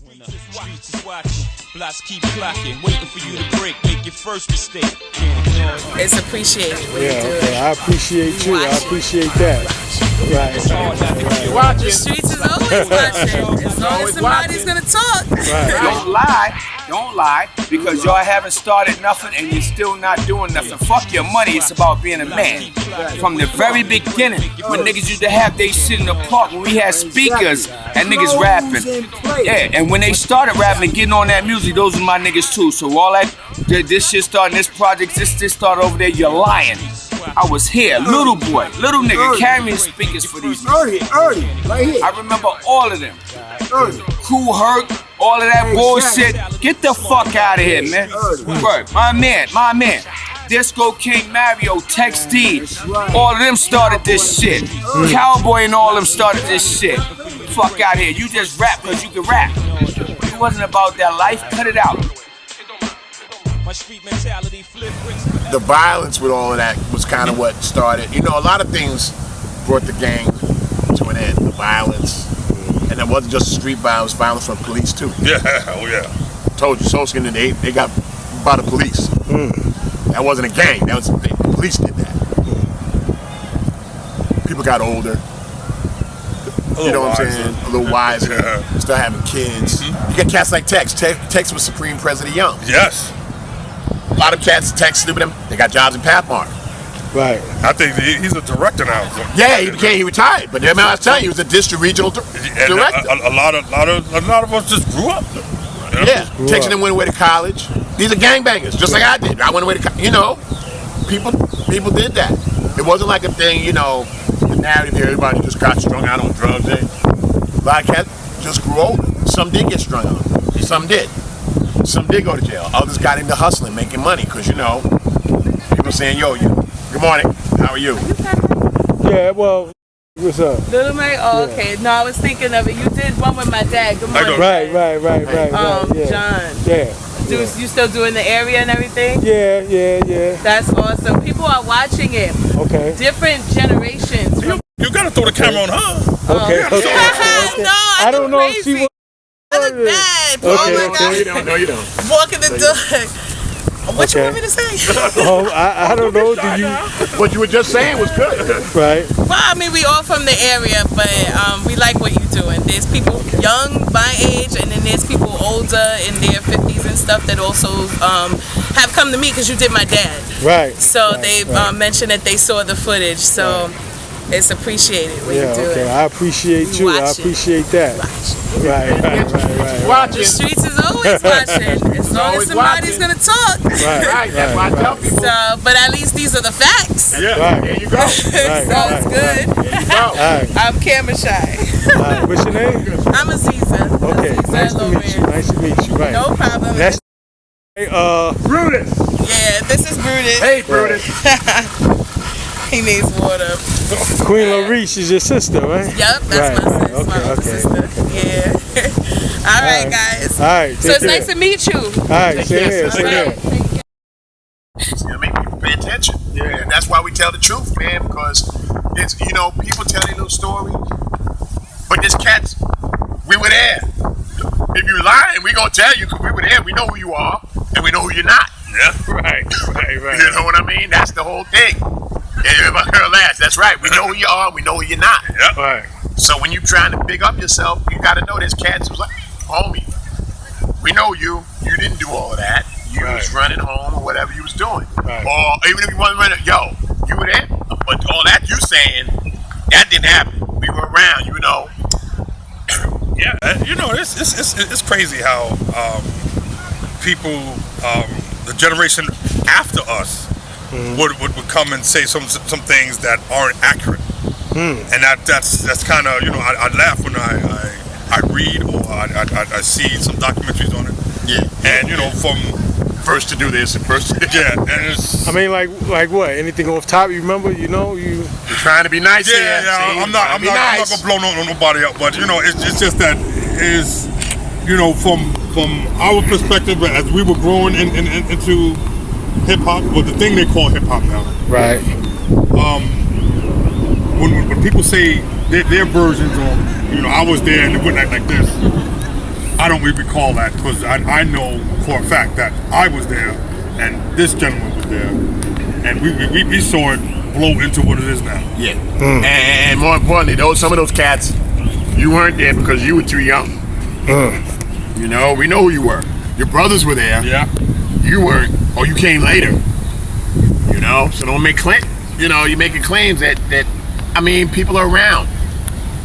When the streets is watching, blocks keep clocking, waiting for you to break, make your first mistake. It's appreciated when you do okay. I appreciate you. I appreciate that. Right. The streets is always watching. As long as somebody's gonna talk. Right. Don't lie, because y'all haven't started nothing and you're still not doing nothing. Fuck your money, it's about being a man. From the very beginning, when niggas used to have they shit in the park, when we had speakers and niggas rapping. Yeah, and when they started rapping and getting on that music, those were my niggas too. So all that, this shit starting, this project, this started over there, you're lying. I was here, little boy, little nigga, carrying speakers for these niggas. I remember all of them. Cool Herc, all of that bullshit. Get the fuck out of here, man. Word, my man. Disco King Mario, Tex D, all of them started this shit. Cowboy and all of them started this shit. Fuck out of here. You just rap because you can rap. It wasn't about that life. Cut it out. The violence with all of that was kind of what started. You know, a lot of things brought the gang to an end. The violence. And it wasn't just street violence, violence from police too. Yeah, oh yeah. Told you, Soul Skin, they got by the police. That wasn't a gang, that was the police did that. People got older. You know what I'm saying? A little wiser. Still having kids. You got cats like Tex. Tex was Supreme President Young. Yes. A lot of cats, Tex, stupid them, they got jobs in Pathmark. Right. I think he's a director now. Yeah, he retired. But I was telling you, he was a district regional director. A lot of us just grew up. Yeah, Tex and them went away to college. These are gangbangers, just like I did. I went away to college. You know, people did that. It wasn't like a thing, you know, the narrative here, everybody just got strung out on drugs. A lot of cats just grew older. Some did get strung out. Some did. Some did go to jail. Others got into hustling, making money, because, you know, people saying, yo, good morning, how are you? Yeah, well, what's up? Little Mary? Oh, okay. No, I was thinking of it. You did one with my dad. Good morning. Right. Yeah. John. Yeah. You still doing the area and everything? Yeah. That's awesome. People are watching it. Okay. Different generations. You gotta throw the camera on her. Okay. No, I don't know if she was. I look bad. Okay, Oh my God. No, you don't. Walking the dog. What you want me to say? I don't know. What you were just saying was good. Right. Well, I mean, we all from the area, but we like what you're doing. There's people young, my age, and then there's people older in their 50s and stuff that also have come to me because you did my dad. Right. So they mentioned that they saw the footage. So it's appreciated what you do. Okay. I appreciate you. I appreciate that. Right. The streets is always watching. As long as somebody's gonna talk. Right. That's why I tell people. So, but at least these are the facts. Yeah. Right. There you go. Sounds good. There you go. Right. I'm camera shy. What's your name? I'm Aziza. Okay. Aziza Nice to meet you. Right. No problem. That's Brutus. Yeah, this is Brutus. Hey, Brutus. He needs water. Queen Larice is your sister, right? Yep, that's my sister. My older sister. Yeah. All right, guys. All right. So it's nice to meet you. All right. Same here. You make people pay attention. Yeah. And that's why we tell the truth, man, because it's, you know, people tell their little story, but there's cats, we were there. If you're lying, we gonna tell you because we were there. We know who you are, and we know who you're not. Yeah. Right. You know what I mean? That's the whole thing. Yeah, my girl ass. That's right. We know who you are. We know who you're not. Yep. Right. So when you're trying to big up yourself, you got to know there's cats who's like, homie, we know you. You didn't do all of that. You was running home or whatever you was doing. Right. Or even if you wasn't running, yo, you were there. But all that you saying, that didn't happen. We were around, you know. Yeah, you know, it's crazy how people, the generation after us, would come and say some things that aren't accurate, and that's kind of, you know, I laugh when I read or I see some documentaries on it. Yeah. And you know, from first to do this and first to do and it's. I mean, like what? Anything off top? You remember? You know, you're trying to be nice. Yeah, See, I'm not gonna blow nobody up, but you know, it's just that is, you know, from our perspective as we were growing into hip hop, well, the thing they call hip hop now. right. When people say their versions, or you know, I was there and it went like this. I don't really recall that because I know for a fact that I was there and this gentleman was there, and we saw it blow into what it is now. Yeah. And more importantly, some of those cats, you weren't there because you were too young. You know, we know who you were. Your brothers were there. Yeah. You weren't, or you came later. You know, so don't make you're making claims that I mean, people are around.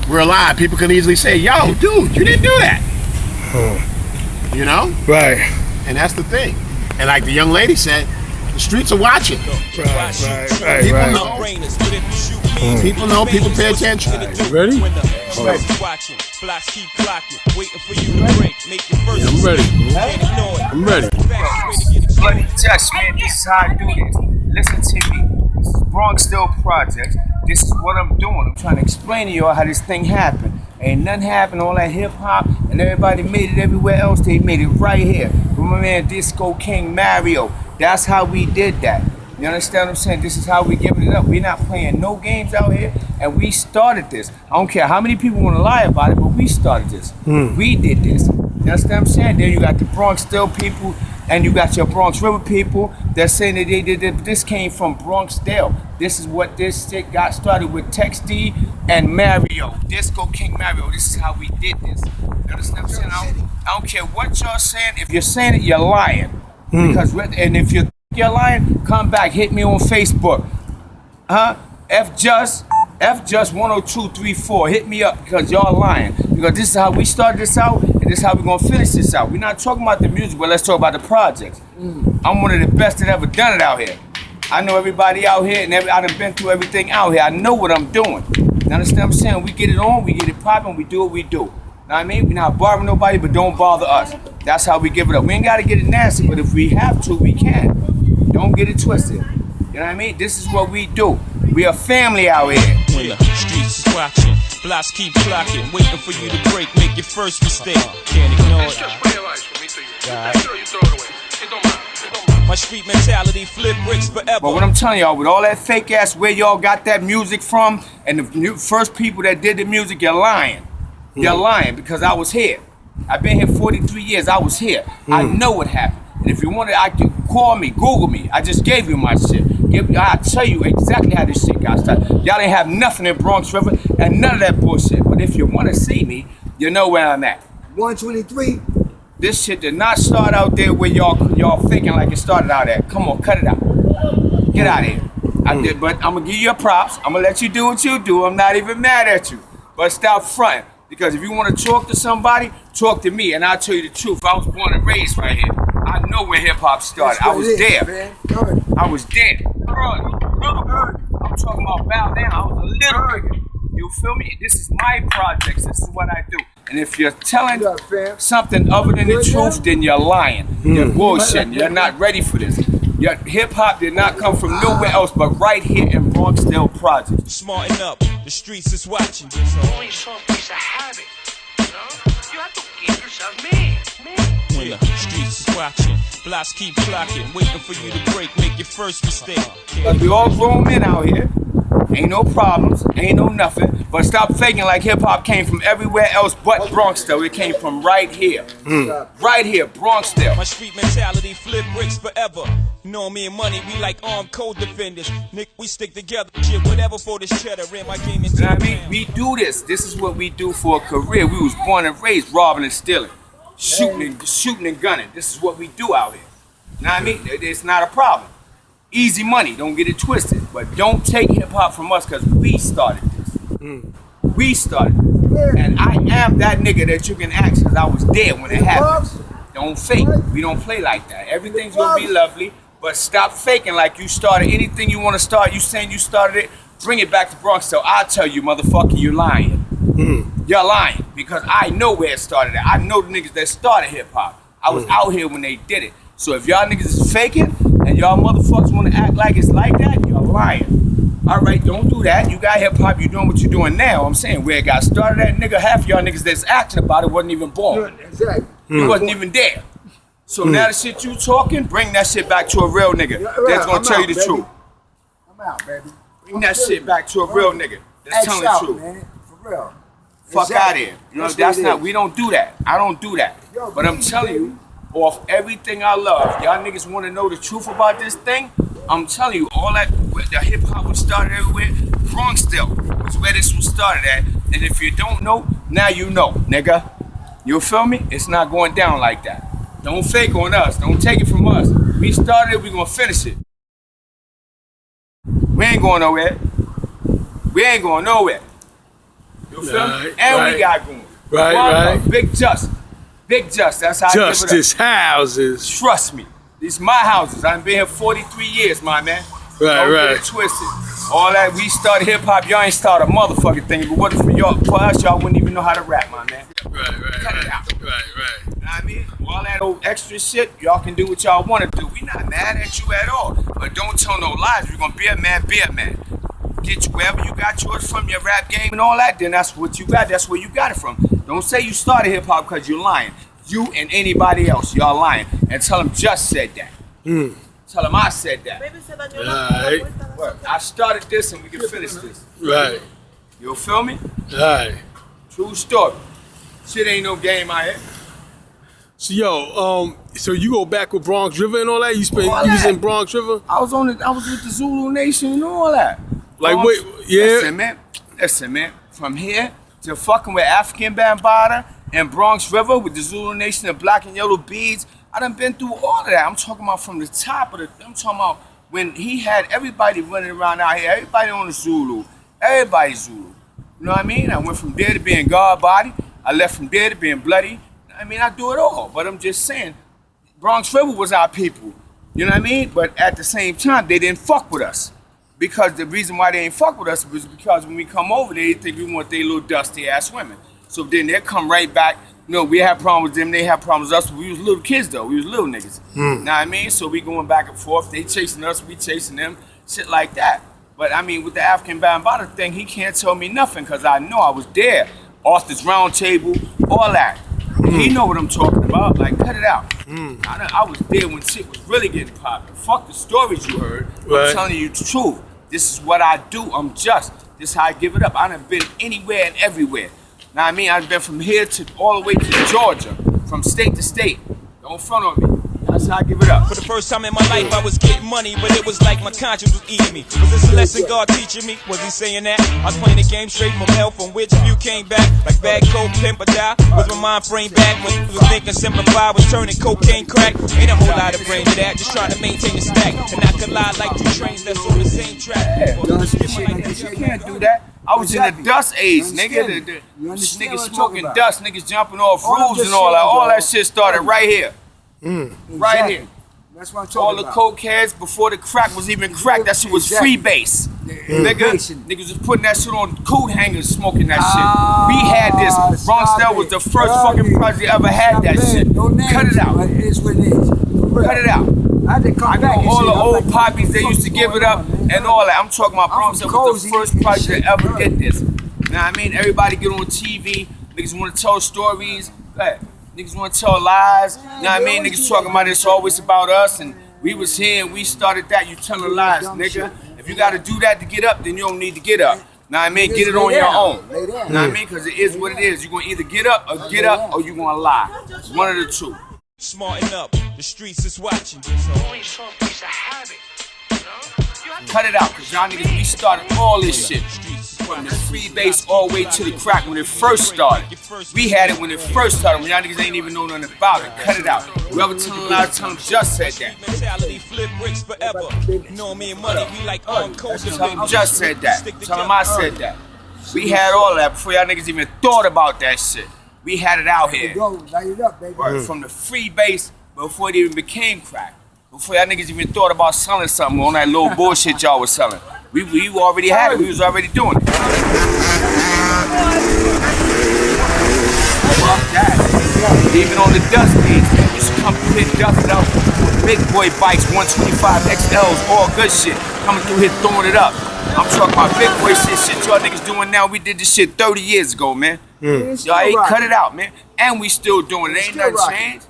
We're alive. People can easily say, "Yo, dude, you didn't do that." You know? Right. And that's the thing. And like the young lady said, the streets are watching. Right. People know. People know. People pay attention. You ready? Watching, blocks keep clocking, waiting for you to break, make your first I'm ready. Can't ignore it. I'm ready. Bloody Just, man, this is how I do this. Listen to me. This is Bronxdale Project. This is what I'm doing. I'm trying to explain to y'all how this thing happened. Ain't nothing happened, all that hip hop, and everybody made it everywhere else. They made it right here. With my man Disco King Mario. That's how we did that. You understand what I'm saying? This is how we giving it up. We're not playing no games out here, and we started this. I don't care how many people want to lie about it, but we started this. We did this. You understand what I'm saying? There you got the Bronxdale people, and you got your Bronx River people that saying that they did it. This came from Bronxdale. This is what this shit got started with Tex D and Mario. Disco King Mario. This is how we did this. You understand what I'm saying? I don't care what y'all saying. If you're saying it, you're lying. Because and if you're lying, come back, hit me on Facebook. FJust10234. Hit me up because y'all lying. Because this is how we started this out, and this is how we're gonna finish this out. We're not talking about the music, but let's talk about the projects. I'm one of the best that ever done it out here. I know everybody out here, and I done been through everything out here. I know what I'm doing. You understand what I'm saying? We get it on, we get it popping, we do what we do. Know what I mean? We're not bothering nobody, but don't bother us. That's how we give it up. We ain't gotta get it nasty, but if we have to, we can. Don't get it twisted. You know what I mean? This is what we do. We a family out here. When the streets is watching, blocks keep clocking, waiting for you to break, make your first mistake. Can't ignore it. My street mentality, flip bricks forever. But what I'm telling y'all, with all that fake ass where y'all got that music from, and the first people that did the music, you're lying. You're lying because I was here. I've been here 43 years. I was here. I know what happened. And if you want to, I can call me, Google me. I just gave you my shit. I'll tell you exactly how this shit got started. Y'all didn't have nothing in Bronx River and none of that bullshit. But if you want to see me, you know where I'm at. 123. This shit did not start out there where y'all thinking like it started out there. Come on, cut it out. Get out of here. I did, but I'm gonna give you your props. I'm gonna let you do what you do. I'm not even mad at you. But stop fronting. Because if you want to talk to somebody, talk to me, and I'll tell you the truth. I was born and raised right here. I know where hip hop started. I was there. I was there. I'm talking about bow down. I was a little bigger. You feel me? This is my projects. This is what I do. And if you're telling something other than the truth, then you're lying. You're bullshitting. You're not ready for this. Your hip hop did not come from nowhere else but right here in Bronxdale Project. Smarten up, the streets is watching. Only some piece of habit. You know? You have to keep yourself man. When the streets is watching, blocks keep clocking, waiting for you to break, make your first mistake. Cause we all grown men out here. Ain't no problems, ain't no nothing. But stop faking like hip hop came from everywhere else but Bronxdale. It came from right here. Right here, Bronxdale. My street mentality, flip bricks forever. You know me and money, we like armed co-defenders. Nick, we stick together, shit, whatever for this cheddar. Ran my game into You know what I mean? We do this. This is what we do for a career. We was born and raised robbing and stealing. Shooting and gunning. This is what we do out here. You know what I mean? It's not a problem. Easy money, don't get it twisted. But don't take hip hop from us because we started this. We started it. And I am that nigga that you can ask because I was there when it happened. Don't fake. We don't play like that. Everything's gonna be lovely, but stop faking like you started anything you want to start. You saying you started it, bring it back to Bronxdale. I'll tell you, motherfucker, you're lying. You're lying because I know where it started at. I know the niggas that started hip hop. I was out here when they did it. So if y'all niggas is faking and y'all motherfuckers want to act like it's like that, you're lying. All right, don't do that. You got hip hop, you doing what you're doing now. I'm saying where it got started at, nigga, half y'all niggas that's acting about it wasn't even born. Exactly. You wasn't even there. So now the shit you talking, bring that shit back to a real nigga that's gonna tell you the truth. I'm out, baby. Bring that shit back to a real nigga that's telling the truth. Man. For real. Fuck out of here. You know, that's not, we don't do that. I don't do that. But I'm telling you, off everything I love, y'all niggas want to know the truth about this thing? I'm telling you, all that, the hip hop was started everywhere. Bronxdale was where this was started at. And if you don't know, now you know, nigga. You feel me? It's not going down like that. Don't fake on us. Don't take it from us. We started it, we gonna finish it. We ain't going nowhere. We ain't going nowhere. You feel me? And we got going. Right. Big Just. Big Just. That's how I give it up. Justice houses. Trust me. These my houses. I've been here 43 years, my man. Right. Get it twisted. All that we started hip hop, y'all ain't started a motherfucking thing. But what if for us, y'all wouldn't even know how to rap, my man. Right. Cut it out. Right. You know what I mean? All that old extra shit, y'all can do what y'all want to do. We not mad at you at all. But don't tell no lies. You're gonna be a man, be a man. Get you wherever you got yours from, your rap game and all that, then that's what you got. That's where you got it from. Don't say you started hip hop because you're lying. You and anybody else, y'all lying. And tell them Just said that. Tell them I said that. Right. I started this and we can finish this. Right. You feel me? Right. True story. Shit ain't no game out here. So so you go back with Bronx River and all that? You was in Bronx River? I was with the Zulu Nation and all that. Like Bronx, wait, yeah. Listen, man. From here to fucking with African Bambaataa and Bronx River with the Zulu Nation and black and yellow beads. I done been through all of that. I'm talking about from the top of I'm talking about when he had everybody running around out here, everybody on the Zulu, everybody Zulu. You know what I mean? I went from there to being guard body. I left from there to being bloody. I mean, I do it all, but I'm just saying, Bronx River was our people. You know what I mean? But at the same time, they didn't fuck with us. Because the reason why they ain't fuck with us was because when we come over, they think we want their little dusty ass women. So then they come right back. You know, we had problems with them, they had problems with us. We was little kids though, we was little niggas. Know what I mean? So we going back and forth. They chasing us, we chasing them, shit like that. But I mean, with the African Bambaataa thing, he can't tell me nothing because I know I was there. Arthur's Round Table, all that. He know what I'm talking about. Like, cut it out. I was there when shit was really getting popping. Fuck the stories you heard. Right. I'm telling you the truth. This is what I do. I'm just. This is how I give it up. I done been anywhere and everywhere. Now I mean, I've been from here to all the way to Georgia, from state to state. Don't front on me. That's how I give it up. For the first time in my life, I was getting money, but it was like my conscience was eating me. Was this a lesson God teaching me? Was he saying that? I was playing the game straight from hell, from which few came back. Like bad coke, pimp or die. Was my mind framed back when you was thinking simplified was turning cocaine crack? Ain't a whole lot of brain to that, just trying to maintain the stack. And I collide like two trains that's on the same track. You can't do that. I was in the dust age, nigga. Niggas smoking dust, niggas jumping off roofs and all that. All that shit started right here. Right here. That's what I'm talking all the about. coke heads before the crack was even crack. That shit was freebase. Niggas was putting that shit on coat hangers, smoking that shit. We had this. Bronxdale was the first fucking project ever had that shit. Cut it out. It is what it is. Cut it out. I know all the old poppies, they used to give it up and all that. I'm talking about Bronxdale was the first project that ever did this. You know what I mean? Everybody get on TV. Niggas want to tell stories. Niggas want to tell lies. You know what I mean? Niggas talking about it's always about us and we was here and we started that. You telling lies, nigga. If you got to do that to get up, then you don't need to get up. Know what I mean? Get it on your own. Know what I mean? Because it is what it is. You're going to either get up or you're going to lie. One of the two. Smarten up, the streets is watching. Only some piece of habit. You know? Cut it out, because y'all niggas, we started all this shit. From the freebase all the way to the crack when it first started. We had it when it first started, when y'all niggas ain't even know nothing about it. Cut it out. Whoever telling lies, tell them Just said that. Mentality, flip bricks forever. You know me and money, we like on code. Tell them Just said that. Tell them I said that. We had all that before y'all niggas even thought about that shit. We had it out here. From the freebase before it even became crack. Before y'all niggas even thought about selling something on that little bullshit y'all was selling. We already had it. We was already doing it. Fuck that. Even on the dust days, man, used to come through here dusted up with big boy bikes, 125 XLs, all good shit. Coming through here throwing it up. I'm talking about big boy shit y'all niggas doing now. We did this shit 30 years ago, man. Y'all ain't cut it out, man. And we still doing it. Ain't nothing changed.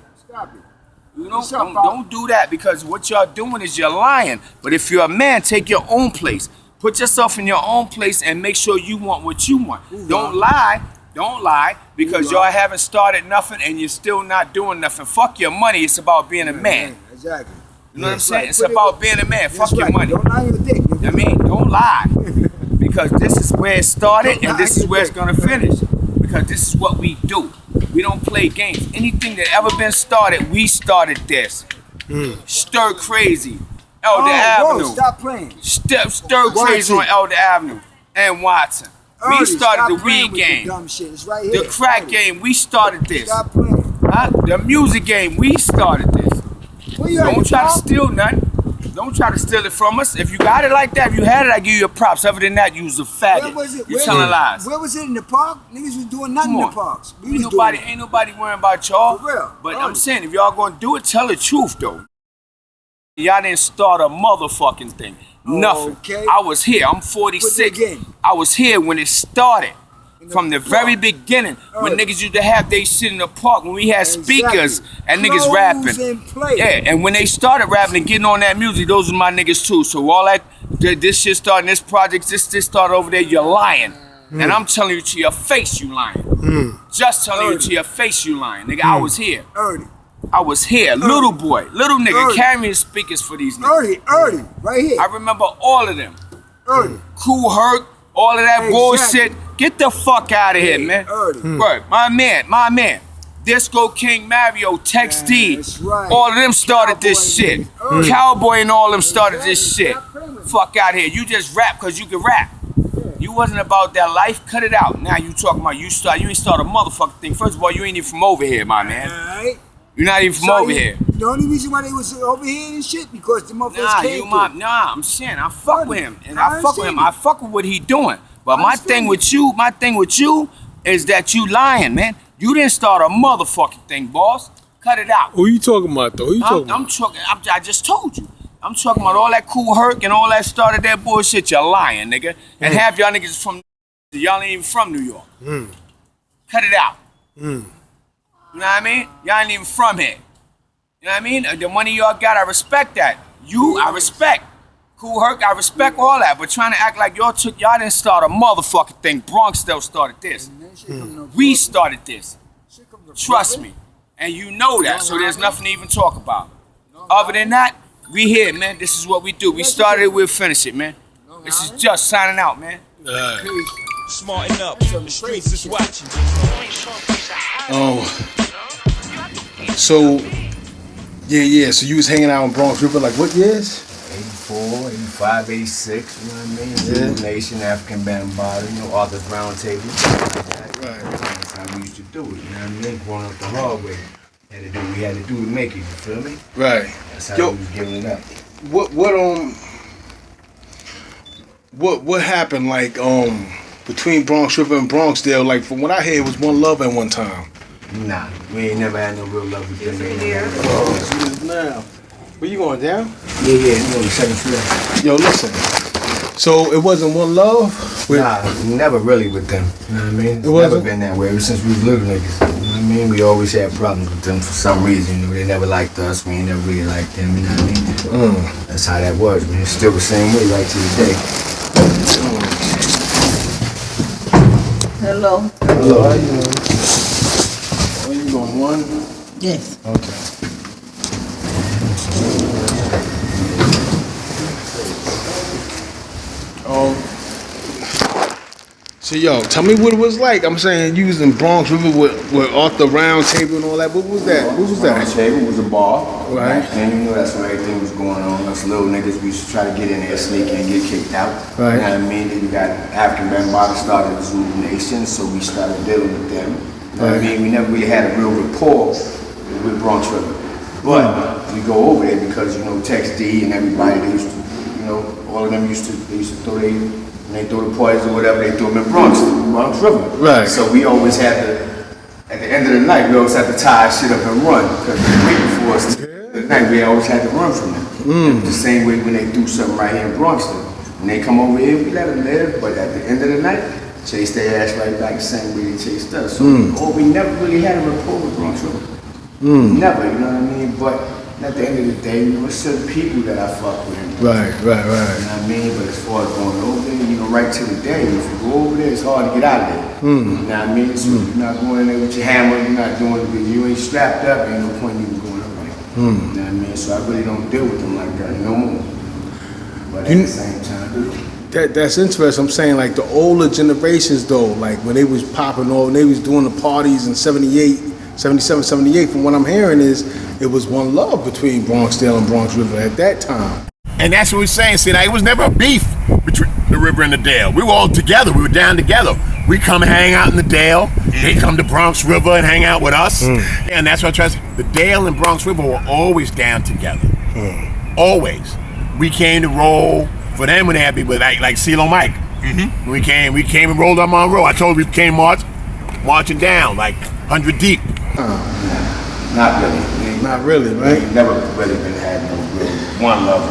You know, don't do that because what y'all doing is you're lying. But if you're a man, take your own place. Put yourself in your own place and make sure you want what you want. Don't lie Don't lie, because y'all haven't started nothing and you're still not doing nothing. Fuck your money. It's about being a man. Exactly. You know what I'm saying? It's about being a man. Fuck your money. Don't lie in the dick. I mean, don't lie. Because this is where it started and this is where it's gonna finish. Because this is what we do. We don't play games. Anything that ever been started, we started this. Stir crazy. Elder Avenue. Bro, stop playing. Stir crazy on Elder Avenue and Watson. We started the weed game. Right here. The crack game, we started this. Stop playing. The music game, we started this. Don't try to steal nothing. Don't try to steal it from us. If you got it like that, if you had it, I give you your props. Other than that, you was a faggot. You telling lies. Where was it in the park? Niggas was doing nothing in the parks. Ain't nobody worrying about y'all. For real. But I'm saying, if y'all gonna do it, tell the truth though. Y'all didn't start a motherfucking thing. Nothing. Okay. I was here. I'm 46. I was here when it started. From the very beginning, when niggas used to have they shit in the park, when we had speakers and niggas rapping. Yeah, and when they started rapping and getting on that music, those were my niggas too. So all that, this shit started, this project, this started over there, you're lying. And I'm telling you to your face, you lying. Just telling you to your face, you lying. Nigga, I was here. I was here, little boy, little nigga, carrying the speakers for these niggas. Right here. I remember all of them. Cool Herc, all of that bullshit. Get the fuck out of here, man. Word, my man. Disco King Mario, Tex D. All of them started this shit. Cowboy and all of them started this shit. Fuck out of here. You just rap because you can rap. You wasn't about that life. Cut it out. Now you talking about you ain't start a motherfucking thing. First of all, you ain't even from over here, my man. You're not even from over here. The only reason why they was over here and shit because the motherfuckers came through. I'm saying I fuck with him. And I fuck with him. I fuck with what he doing. But my thing with you is that you lying, man. You didn't start a motherfucking thing, boss. Cut it out. Who you talking about, though? Who you talking about? I just told you. I'm talking about all that Cool Herc and all that started that bullshit. You're lying, nigga. And half y'all niggas from, y'all ain't even from New York. Cut it out. You know what I mean? Y'all ain't even from here. You know what I mean? The money y'all got, I respect that. I respect. Cool Herc, I respect all that, but trying to act like y'all didn't start a motherfucking thing. Bronxdale started this. We started this. Trust me. And you know that, so there's nothing to even talk about. Other than that, we here, man. This is what we do. We started it, we'll finish it, man. This is just signing out, man. Smarten up, the streets is watching. So, so you was hanging out in Bronx River, like what years? 84, 85, 86, you know what I mean? Zulu Nation, African Bambaataa, Arthur's Round Table. Right. That's how we used to do it, you know what I mean? Growing up the hard way. We had to do to make it, you feel me? Right. That's how we was giving it up. What happened like between Bronx River and Bronxdale? Like from what I hear, it was one love at one time. Nah, we ain't never had no real love with them. Now. Where you going, down? Yeah, you on the second floor. Yo, listen. So it wasn't one love? Nah, never really with them. You know what I mean? It's never been that way ever since we was little niggas. You know what I mean? We always had problems with them for some reason. You know, they never liked us. We ain't never really liked them. You know what I mean? That's how that was, man. It's still the same way right to this day. Hello. Hello. How you doing? Are you going one? Yes. Okay. So yo, tell me what it was like. I'm saying you was in Bronx River with Arthur Round Table and all that. What was that? What was that? Round Table was a bar. Right. And you know that's where everything was going on. Us little niggas, we used to try to get in there, sneak in, get kicked out. Right. You know what I mean? Then we got African Bambaataa started the Zulu Nation, so we started dealing with them. You know what I mean? We never really had a real rapport with Bronx River. But we go over there because, you know, Tex D and everybody, they used to, you know, all of them used to throw when they throw the parties or whatever, they throw them in Bronx River. Right. So we always had to, at the end of the night, we always had to tie our shit up and run because they were waiting for us. At night, we always had to run from them. The same way when they do something right here in Bronxdale. When they come over here, we let them live, but at the end of the night, chase their ass right back the same way they chased us. So we never really had a rapport with Bronx River. Never, you know what I mean? But at the end of the day, you know, it's certain people that I fuck with. Right. You know what I mean? But as far as going over there, you know, right to the day, if you go over there, it's hard to get out of there. You know what I mean? So you're not going in there with your hammer, you're not doing it, you ain't strapped up, ain't no point in even going over there. You know what I mean? So I really don't deal with them like that no more. But at the same time, That's interesting. I'm saying like the older generations though, like when they was popping off, and they was doing the parties in 78, 77, 78, from what I'm hearing is it was one love between Bronxdale and Bronx River at that time. And that's what we're saying. See, like, it was never a beef between the river and the Dale. We were all together. We were down together. We come and hang out in the Dale. They come to Bronx River and hang out with us. And that's what I try to say. The Dale and Bronx River were always down together. Always. We came to roll for them when they had people like CeeLo Mike. We came and rolled on Monroe. I told you we came marching down like 100 deep. not really. Not really, right? We never really been had no real one love.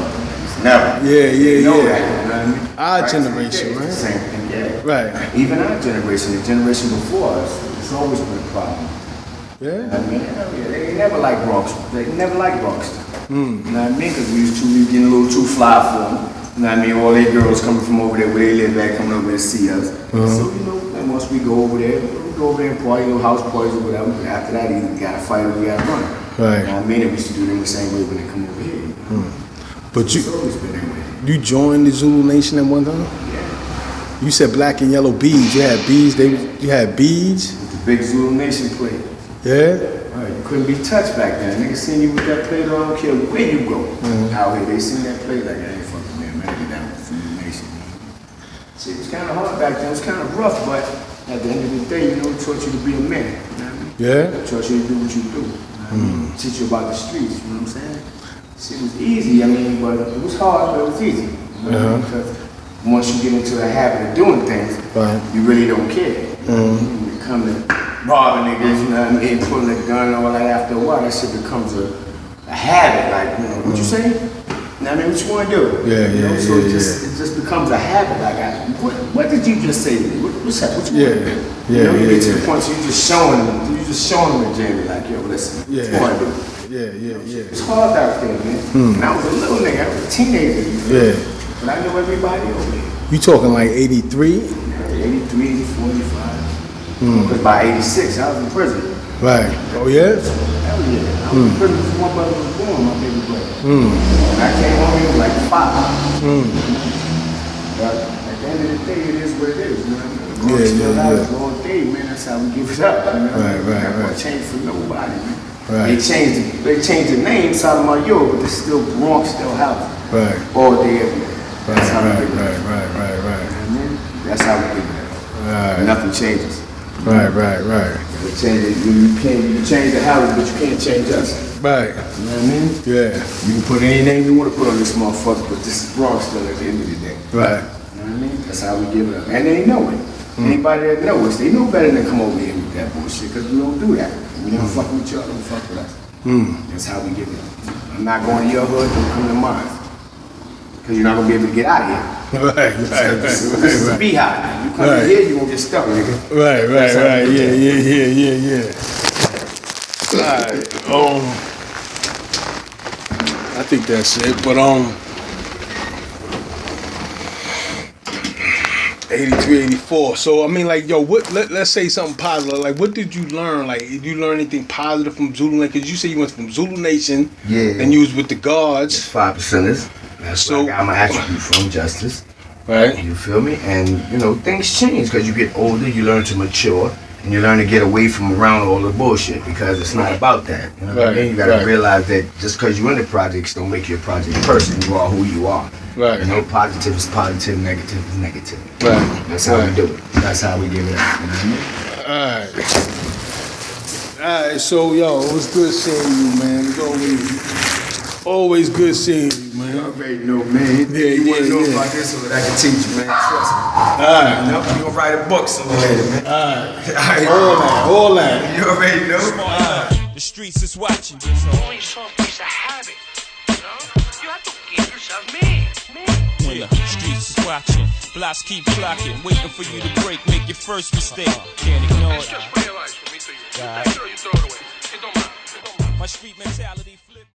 Never. Yeah. You know that, you know what I mean? Our generation, right? Same thing, yeah. Right. Even our generation, the generation before us, it's always been a problem. Yeah. I mean, hell yeah, they never liked Bronx. They never liked Bronxdale. You know what I mean? Because we was getting a little too fly for them. You know what I mean? All they girls coming from over there where they live at, coming over there to see us. So, you know, and once we go over there, we go over there and party, little house parties or whatever. But after that, either we got to fight or we got to run. Right. You know what I mean? And we used to do them the same way when they come over here. But It's always been that way. you joined the Zulu Nation at one time? Yeah. You said black and yellow beads. You had beads. You had beads. With the big Zulu Nation plate. Yeah. Right, you couldn't be touched back then. Niggas seen you with that plate, I don't care where you go. Out here, they seen that plate like, I ain't fucking man, get down with the Zulu Nation. See, it was kind of hard back then. It was kind of rough, but at the end of the day, you know, it taught you to be a man. You know what I mean? Yeah. It taught you to do what you do. You know what I mean? Teach you about the streets, you know what I'm saying? See, it was easy, I mean, but it was hard, but it was easy. You know? Because once you get into the habit of doing things, you really don't care. You come to robbing niggas, you know what I mean, pulling a gun and all that. After a while, that shit becomes a habit. Like, you know, what you say? You know what I mean? What you want to do? You know? So it just becomes a habit. Like, what did you just say to me? What's that? What you want to do? You know, you get to the point where you're just showing them at Jamie, like, yo, listen, what you want to do? It's hard out there, man. And I was a little nigga, I was a teenager. You know? But I know everybody over there. You talking like 83? 83, 84, 85. Because by 86, I was in prison. Right. Oh, yeah? Hell yeah. I was in prison before my brother was born, my baby brother. When I came home, he was like 5. But at the end of the day, it is what it is. You know what I mean? Still out all day, man. That's how we give it up. You know? Right. That change for nobody, man. They changed the name, Salamayo, but it's still Bronxdale house. Right. All day, every day. That's how we give it up. Right. That's how we give it up. Nothing changes. Right. You can change the house, but you can't change us. Right. You know what I mean? Yeah. You can put any name you want to put on this motherfucker, but this is Bronxdale at the end of the day. Right. You know what I mean? That's how we give it up. And they know it. Anybody that knows us, they know better than come over here with that bullshit, because we don't do that. We don't fuck with y'all, don't fuck with us. That's how we give it up. I'm not going to your hood, don't come to mine. Because you're not going to be able to get out of here. Right. This is a beehive. You come in here, you're going to get stuck, nigga. Right. Yeah. Alright, I think that's it, but 83, 84. So I mean, like, yo, let's say something positive. Like, what did you learn? Like, did you learn anything positive from Zulu Nation? Because you said you went from Zulu Nation, and you was with the guards. 5%ers. That's where I got my attribute from, justice. Right. You feel me? And, you know, things change because you get older, you learn to mature, and you learn to get away from around all the bullshit because it's not about that. You know what I mean? You gotta realize that just because you're in the projects don't make you a project person. You are who you are. Right. You know, positive is positive, negative is negative. Right. That's how we do it. That's how we give it up. You know what I mean? Alright, so yo, it was good seeing you, man. It's always good seeing you, man. You already know, man. You want to know about this so that I can teach you, man. Trust me. Alright. You know, you're going to write a book somewhere later, man. Alright. All that. You already know. The streets is watching. Only something's a habit. You know? You have to keep yourself man. When the streets is watching, blocks keep clocking, waiting for you to break, make your first mistake. Can't ignore it. It's just realized for me to you. Make sure you throw it away. It don't matter. My street mentality flip.